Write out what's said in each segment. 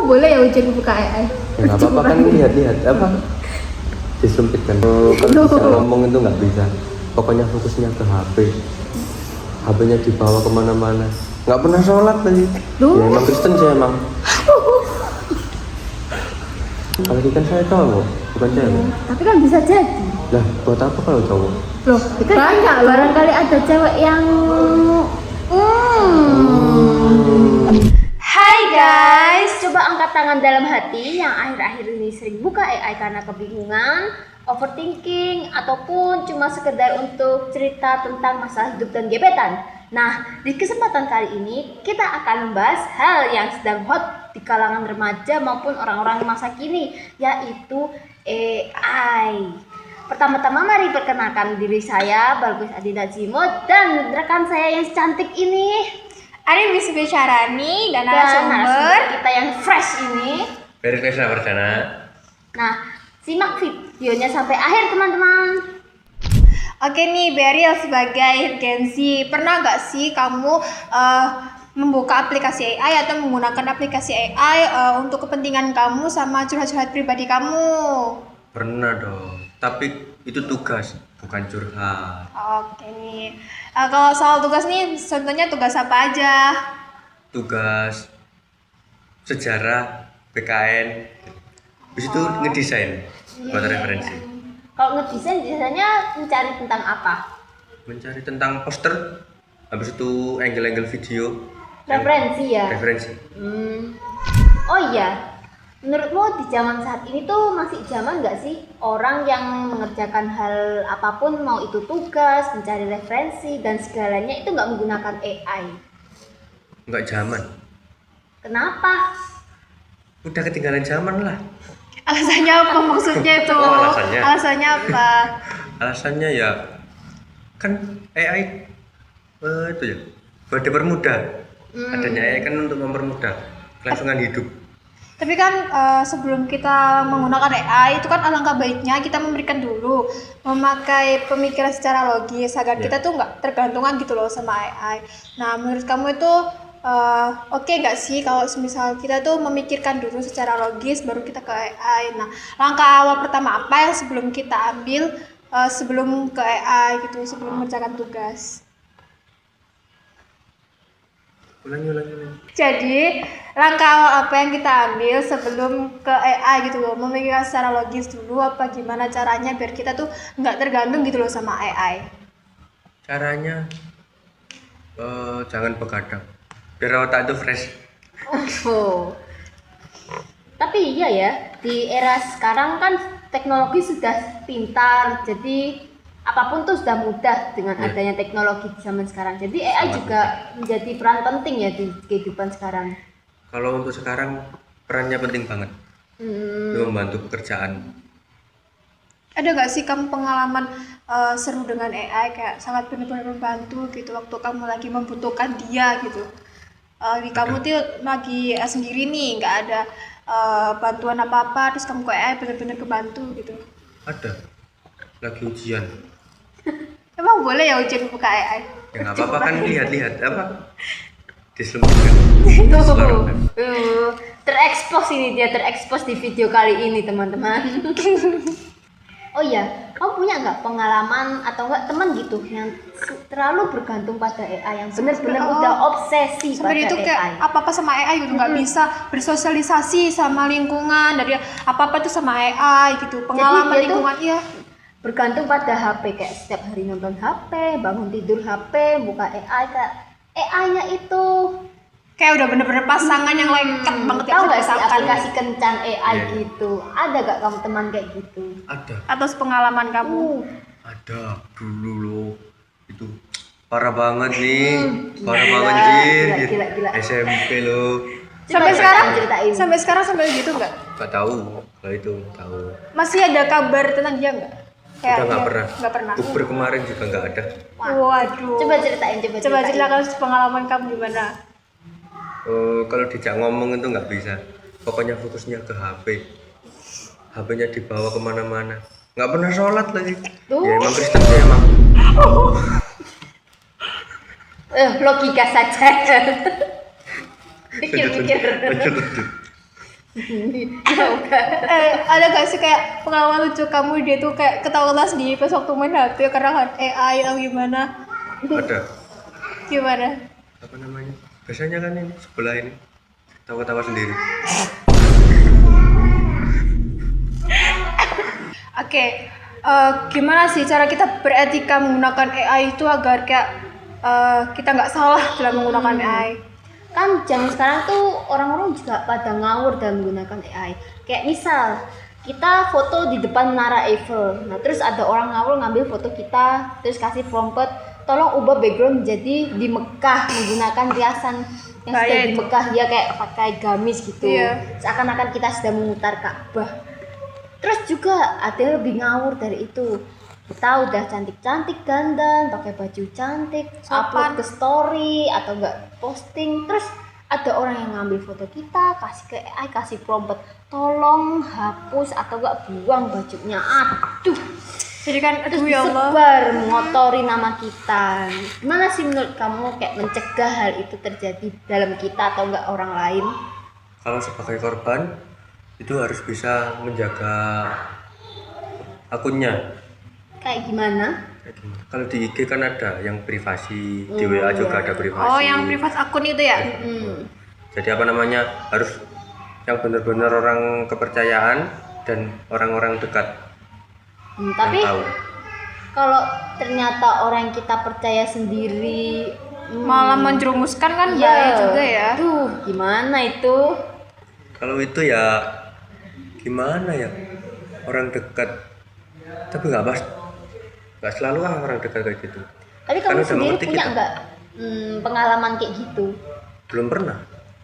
Emang boleh ya ujian buka AI? Ya nggak apa-apa kan, lihat-lihat apa disempitkan. Kalau bisa ngomong itu nggak bisa. Pokoknya fokusnya ke HP. HP-nya dibawa kemana-mana. Nggak pernah sholat lagi. Ya emang Kristen sih emang. Kalau kan saya cowok, bukan cewek. Tapi kan bisa jadi. Lah, buat apa kalau cowok? Loh, banyak loh. Barangkali ada cewek yang Hai guys, coba angkat tangan dalam hati yang akhir-akhir ini sering buka AI karena kebingungan, overthinking, ataupun cuma sekedar untuk cerita tentang masalah hidup dan gebetan. Nah, di kesempatan kali ini kita akan membahas hal yang sedang hot di kalangan remaja maupun orang-orang masa kini, yaitu AI. Pertama-tama mari perkenalkan diri saya, Bagus Adinda Jimot, dan rekan saya yang cantik ini, Ari Bisbi Syarani, dan narasumber narasumber kita yang fresh ini. Dari Krisna Perdana. Nah, simak videonya sampai akhir teman-teman. Oke nih, Beryl sebagai Gen Z, pernah gak sih kamu membuka aplikasi AI atau menggunakan aplikasi AI untuk kepentingan kamu sama curhat-curhat pribadi kamu? Pernah dong, tapi itu tugas, bukan curhat. Oke nih, kalau soal tugas nih, contohnya tugas apa aja? Tugas sejarah, PKN, habis itu ngedesain buat referensi. Kalau ngedesain biasanya mencari tentang apa? Mencari tentang poster, habis itu angle-angle video. Referensi ya? Referensi. Oh iya, menurutmu di zaman saat ini tuh masih zaman nggak sih orang yang mengerjakan hal apapun, mau itu tugas, mencari referensi, dan segalanya itu nggak menggunakan AI? Nggak zaman. Kenapa? Udah ketinggalan zaman lah. Alasannya apa maksudnya itu? Oh, alasannya. Alasannya apa? Alasannya ya kan AI itu ya buat dipermudah. Adanya AI kan untuk mempermudah kelangsungan hidup. Tapi kan sebelum kita menggunakan AI itu kan alangkah baiknya kita memberikan dulu memakai pemikiran secara logis agar kita tuh nggak tergantungan gitu loh sama AI. Nah, menurut kamu itu oke nggak sih kalau misal kita tuh memikirkan dulu secara logis baru kita ke AI. Nah, langkah awal pertama apa yang sebelum kita ambil sebelum ke AI gitu, sebelum mengerjakan tugas? Ulangi. Jadi langkah awal apa yang kita ambil sebelum ke AI gitu loh, memikirkan secara logis dulu apa gimana caranya biar kita tuh nggak tergantung gitu loh sama AI. Caranya jangan begadang biar otak itu fresh. Oh. Tapi iya ya, di era sekarang kan teknologi sudah pintar, jadi apapun tuh sudah mudah dengan adanya teknologi di zaman sekarang. Jadi AI juga menjadi peran penting ya di kehidupan sekarang. Kalau untuk sekarang perannya penting banget. Untuk membantu pekerjaan. Ada nggak sih kamu pengalaman seru dengan AI kayak sangat benar-benar membantu gitu waktu kamu lagi membutuhkan dia gitu? Kamu tuh lagi sendiri nih, nggak ada bantuan apa-apa, terus kamu ke AI benar-benar kebantu gitu? Ada. Lagi ujian. Emang boleh ya ujian buka AI? Ya nggak apa-apa kan, lihat-lihat apa disempitkan. Terekspos ini dia, terekspos di video kali ini teman-teman. Oh iya, kamu punya nggak pengalaman atau nggak teman gitu yang terlalu bergantung pada AI, yang benar-benar udah obsesi pada Seperti itu AI? kayak apa-apa sama AI gitu, nggak bisa bersosialisasi sama lingkungan, dari apa-apa tuh sama AI gitu, pengalaman dia lingkungan iya. Bergantung pada HP, kayak setiap hari nonton HP, bangun tidur HP, buka AI, kayak AI-nya itu Kayak udah bener-bener pasangan yang lengket banget ya. Tahu nggak sih pasangan. aplikasi kencan AI gitu? Ada gak kamu teman kayak gitu? Ada. Atau pengalaman kamu? Ada dulu loh. Itu parah banget nih. Parah Gila, banget Jir. gila. SMP loh. Sampai Coba sekarang? ceritain. Sampai sekarang sampai gitu nggak? Gak tahu. Kalau itu tahu. Masih ada kabar tentang dia nggak? Udah nggak pernah. Nggak pernah. Uber kemarin juga nggak ada. Waduh. Coba ceritain, Coba ceritakan pengalaman kamu gimana? Kalau dijak ngomong itu nggak bisa. Pokoknya fokusnya ke HP. HP-nya dibawa kemana-mana. Nggak pernah sholat lagi. Tuh. Ya emang Kristen sih emang. Logika saja. Mikir. Ya udah. Ada gak sih kayak pengalaman lucu kamu dia tuh kayak ketawa-ketawa sendiri pas waktu main HP karena kan AI atau gimana? Ada Gimana? apa namanya? Biasanya kan ini sebelah ini tawa-tawa sendiri. Oke, gimana sih cara kita beretika menggunakan AI itu agar kayak kita nggak salah dalam menggunakan AI? Kan zaman sekarang tuh orang-orang juga pada ngawur dalam menggunakan AI. Kayak misal kita foto di depan Menara Eiffel, nah terus ada orang ngawur ngambil foto kita, terus kasih prompt, tolong ubah background menjadi di Mekah menggunakan riasan yang Bahaya sudah di itu. Mekah, ya kayak pakai gamis gitu. Iya. Seakan-akan kita sedang memutar Ka'bah. Terus juga ada yang lebih ngawur dari itu. Kita udah cantik-cantik dandan, pakai baju cantik, Sopan. upload ke story atau enggak posting, terus ada orang yang ngambil foto kita, kasih ke AI, kasih prompt, tolong hapus atau enggak buang bajunya. Aduh, Jadi kan, terus aduh ya Allah. disebar mengotori nama kita. Gimana sih menurut kamu kayak mencegah hal itu terjadi dalam kita atau enggak orang lain? Kalau sebagai korban itu harus bisa menjaga akunnya. Kayak gimana? Kayak gimana? Kalau di IG kan ada yang privasi, di Oh, WA juga iya. ada privasi. Oh, yang privat akun itu ya? Jadi apa namanya, harus yang benar-benar orang kepercayaan dan orang-orang dekat Tapi yang tahu. kalau ternyata orang yang kita percaya sendiri Malah menjerumuskan kan iya, bahaya juga ya. Duh, gimana itu? Kalau itu ya gimana ya, orang dekat, tapi nggak selalu orang dekat kayak gitu. Tapi kamu Karena udah sendiri mengerti punya kita. nggak pengalaman kayak gitu? Belum pernah.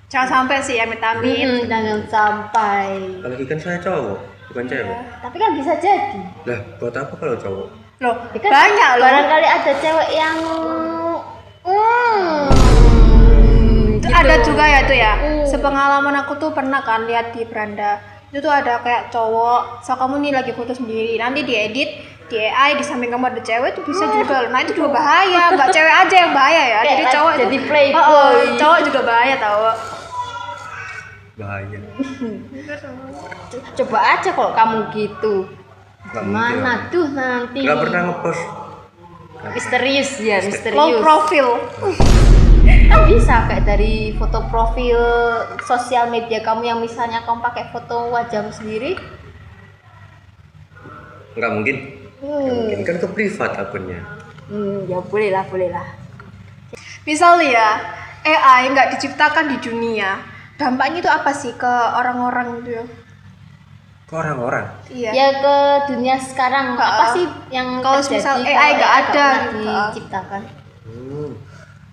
Jangan sampai sih amit-amit. Jangan sampai. Apalagi kan saya cowok, bukan cewek. Tapi kan bisa jadi. Lah, buat apa kalau cowok? Loh, Ya kan banyak loh. barangkali ada cewek yang gitu. Ada juga ya tuh ya. Hmm. Sepengalaman aku tuh pernah kan lihat di beranda. Itu tuh ada kayak cowok, so kamu nih lagi foto sendiri, nanti diedit di AI di samping kamu ada cewek itu bisa juga loh. Nah itu juga bahaya, nggak cewek aja yang bahaya ya. Kayak Jadi cowok jadi itu, playboy. cowok juga bahaya tau. Bahaya. Coba aja kalau kamu gitu. Nggak Mana mungkin. tuh nanti? Nggak pernah ngepost. Misterius ya, Low misterius. profile. Kan bisa kayak dari foto profil sosial media kamu yang misalnya kamu pakai foto wajahmu sendiri. Nggak mungkin. Nggak mungkin kan ke privat akunnya. Ya boleh lah, boleh lah. Misal ya, AI nggak diciptakan di dunia, dampaknya itu apa sih ke orang-orang itu? Ke orang-orang. Iya. Ya ke dunia sekarang apa sih yang Kalau terjadi misal kalau AI nggak ada pernah gitu. diciptakan?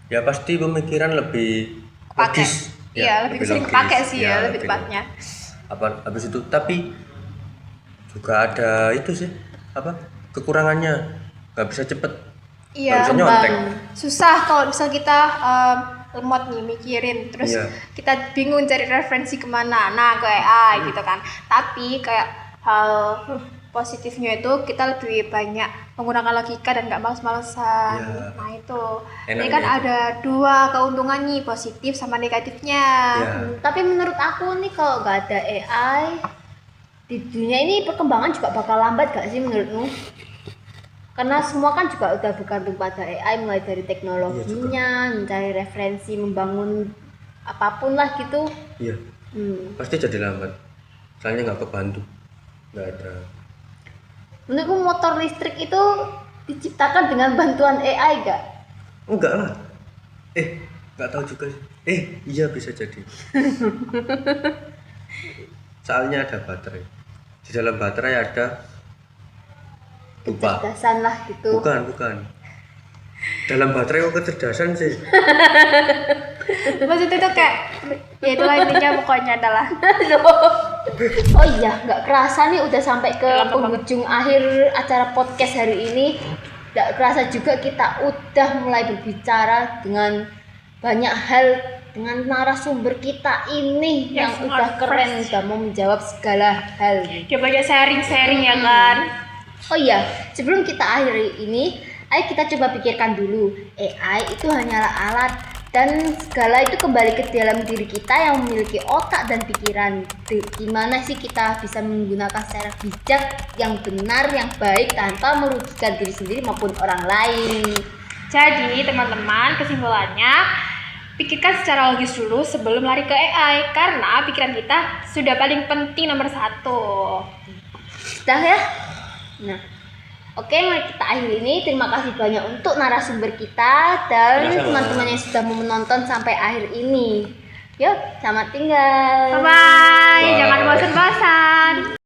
Ya pasti pemikiran lebih Pakai. logis. Iya, lebih sering logis. pakai sih ya, lebih lebih tepatnya. apa habis itu, tapi juga ada itu sih, apa kekurangannya, nggak bisa cepet, nggak Iya, bisa nyontek. susah kalau misal kita lemot nih mikirin, terus Iya. kita bingung cari referensi kemana, nah ke AI gitu kan. Tapi kayak hal positifnya itu kita lebih banyak menggunakan logika dan nggak males-malesan. Iya. Nah itu, ini Enaknya kan itu. ada dua keuntungan nih, positif sama negatifnya. Ya, Tapi menurut aku nih kalau nggak ada AI di dunia ini perkembangan juga bakal lambat gak sih menurutmu? Karena semua kan juga udah bergantung pada AI, mulai dari teknologinya, mencari referensi, membangun apapun lah gitu. iya, pasti jadi lambat. Soalnya nggak kebantu, nggak ada. Menurutku motor listrik itu diciptakan dengan bantuan AI gak? Enggak lah. Nggak tahu juga sih. Iya bisa jadi. Soalnya ada baterai. Di dalam baterai ada lupa. Kecerdasan lah gitu. Bukan. Dalam baterai kok kecerdasan sih. Maksudnya itu kayak, ya itulah intinya pokoknya adalah Oh iya, nggak kerasa nih udah sampai ke penghujung akhir acara podcast hari ini. Nggak kerasa juga kita udah mulai berbicara dengan banyak hal dengan narasumber kita ini yang Yang udah sangat keren, fresh. udah mau menjawab segala hal. dia banyak sharing-sharing ya kan. Oh iya, sebelum kita akhiri ini, ayo kita coba pikirkan dulu. AI itu hanyalah alat Dan segala itu kembali ke dalam diri kita yang memiliki otak dan pikiran. Gimana sih kita bisa menggunakan secara bijak, yang benar, yang baik tanpa merugikan diri sendiri maupun orang lain. Jadi teman-teman, kesimpulannya pikirkan secara logis dulu sebelum lari ke AI, karena pikiran kita sudah paling penting nomor 1. Sudah ya? Nah, oke, mari kita akhiri ini. Terima kasih banyak untuk narasumber kita dan Sama-sama. teman-teman yang sudah mau menonton sampai akhir ini. Yuk, selamat tinggal. Bye-bye, jangan Bye. bosan-bosan.